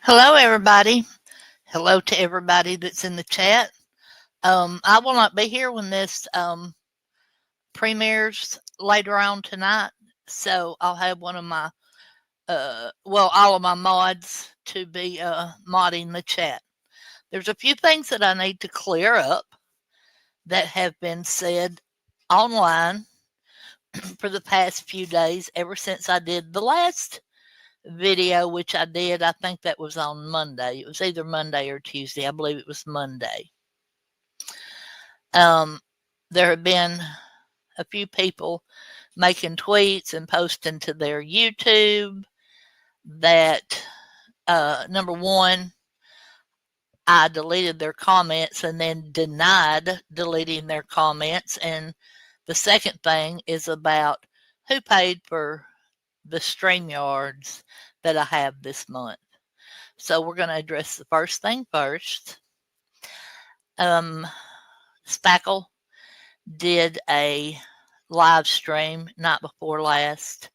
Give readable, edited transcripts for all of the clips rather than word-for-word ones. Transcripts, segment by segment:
Hello, everybody. Hello to everybody that's in the chat. I will not be here when this premieres later on tonight, so I'll have one of my, all of my mods to be modding the chat. There's a few things that I need to clear up that have been said online for the past few days, ever since I did the last video, which I did. I think that was on Monday. It was either Monday or Tuesday. I believe it was Monday. There have been a few people making tweets and posting to their YouTube that, number one, I deleted their comments and then denied deleting their comments. And the second thing is about who paid for the StreamYards that I have this month. So we're going to address the first thing first. Spackle did a live stream night before last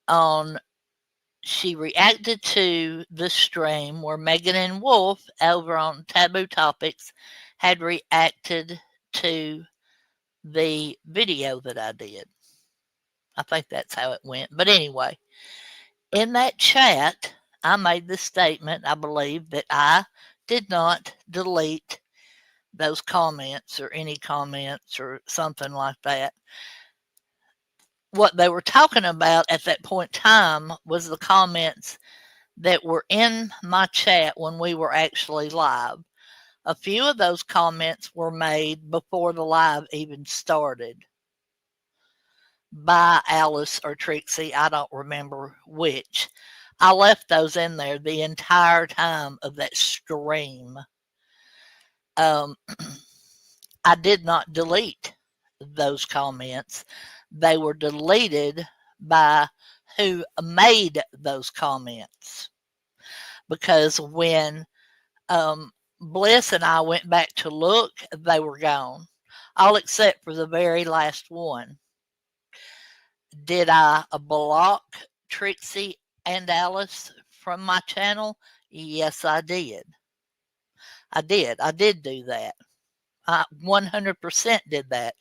on she reacted to the stream where Megan and Wolf over on Taboo Topics had reacted to the video that I did. I think that's how it went. But anyway, in that chat, I made the statement, I believe, that I did not delete those comments or any comments or something like that. What they were talking about at that point in time was the comments that were in my chat when we were actually live. A few of those comments were made before the live even started by Alice or Trixie. I don't remember which. I left those in there the entire time of that stream. I did not delete those comments. They were deleted by who made those comments. Because when Bliss and I went back to look, they were gone. All except for the very last one. Did I block Trixie and Alice from my channel? Yes, I did. I did do that. I 100% did that.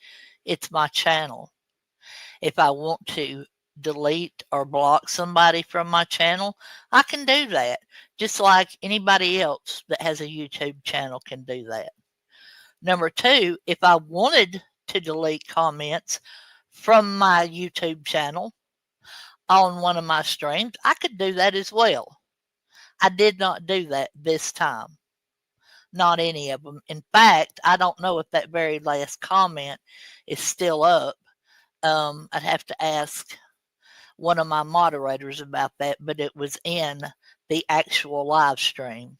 It's my channel. If I want to delete or block somebody from my channel, I can do that. Just like anybody else that has a YouTube channel can do that. Number two, if I wanted to delete comments from my YouTube channel on one of my streams, I could do that as well. I did not do that this time. Not any of them. In fact, I don't know if that very last comment is still up. I'd have to ask one of my moderators about that, but it was in the actual live stream.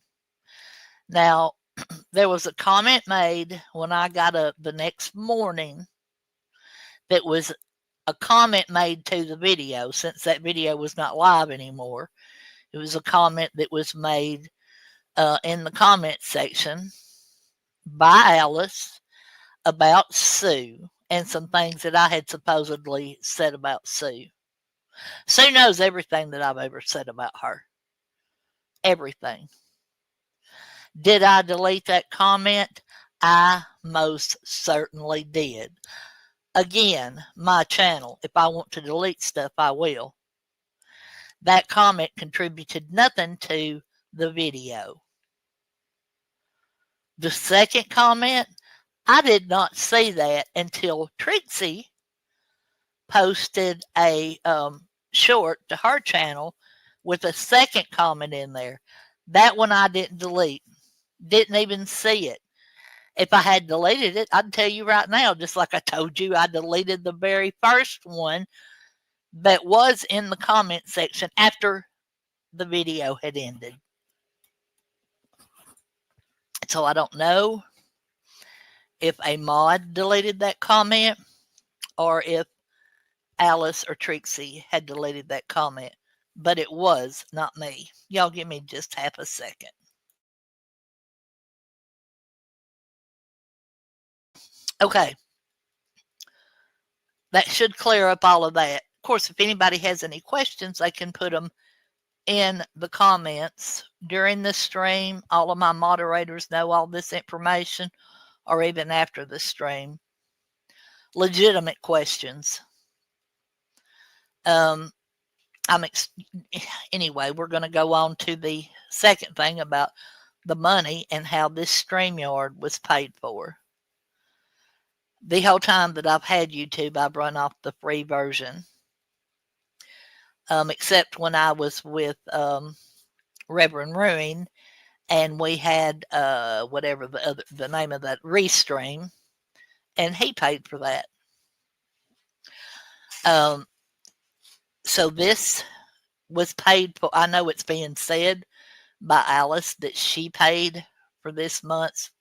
Now, there was a comment made when I got up the next morning that was a comment made to the video, since that video was not live anymore. It was a comment that was made in the comment section by Alice about Sue and some things that I had supposedly said about Sue. Sue knows everything that I've ever said about her. Everything. Did I delete that comment? I most certainly did. Again, my channel. If I want to delete stuff, I will. That comment contributed nothing to the video. The second comment, I did not see that until Trixie posted a short to her channel with a second comment in there. That one I didn't delete. Didn't even see it. If I had deleted it, I'd tell you right now, just like I told you, I deleted the very first one that was in the comment section after the video had ended. So I don't know if a mod deleted that comment or if Alice or Trixie had deleted that comment, but it was not me. Y'all give me just half a second. Okay. That should clear up all of that. Of course, if anybody has any questions, they can put them in the comments during the stream. All of my moderators know all this information, or even after the stream. Legitimate questions. Um, anyway, we're going to go on to the second thing about the money and how this StreamYard was paid for. The whole time that I've had YouTube, I've run off the free version, except when I was with Reverend Ruin, and we had whatever the name of that Restream, and he paid for that. So this was paid for. I know it's being said by Alice that she paid for this month's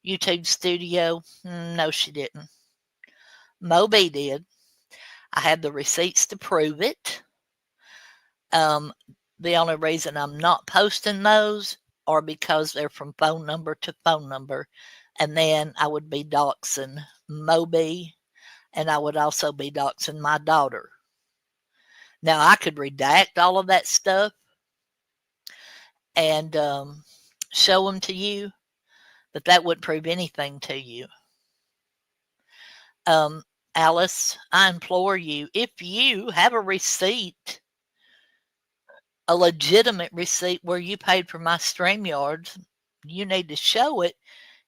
YouTube studio. No, she didn't. Moby did. I have the receipts to prove it. The only reason I'm not posting those are because they're from phone number to phone number. And then I would be doxing Moby, and I would also be doxing my daughter. Now, I could redact all of that stuff and show them to you, but that wouldn't prove anything to you. Alice, I implore you, if you have a receipt, a legitimate receipt where you paid for my StreamYards, you need to show it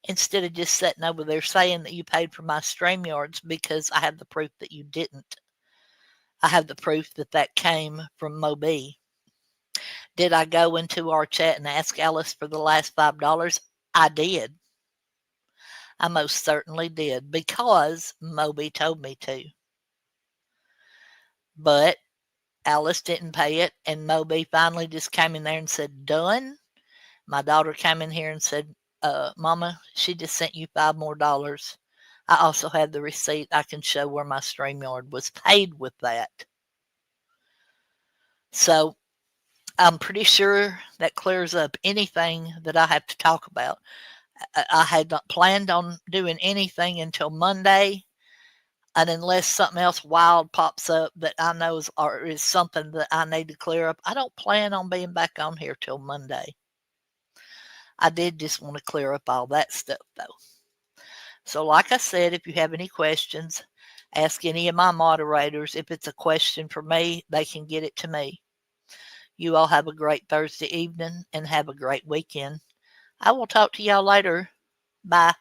instead of just sitting over there saying that you paid for my StreamYards, because I have the proof that you didn't. I have the proof that that came from Moby. Did I go into our chat and ask Alice for the last $5? I did. I most certainly did, because Moby told me to. But Alice didn't pay it, and Moby finally just came in there and said, done. My daughter came in here and said, Mama, she just sent you $5 more. I also have the receipt. I can show where my StreamYard was paid with that. So I'm pretty sure that clears up anything that I have to talk about. I had not planned on doing anything until Monday, and unless something else wild pops up that I know is something that I need to clear up, I don't plan on being back on here till Monday. I did just want to clear up all that stuff, though. So like I said, if you have any questions, ask any of my moderators. If it's a question for me, they can get it to me. You all have a great Thursday evening and have a great weekend. I will talk to y'all later. Bye.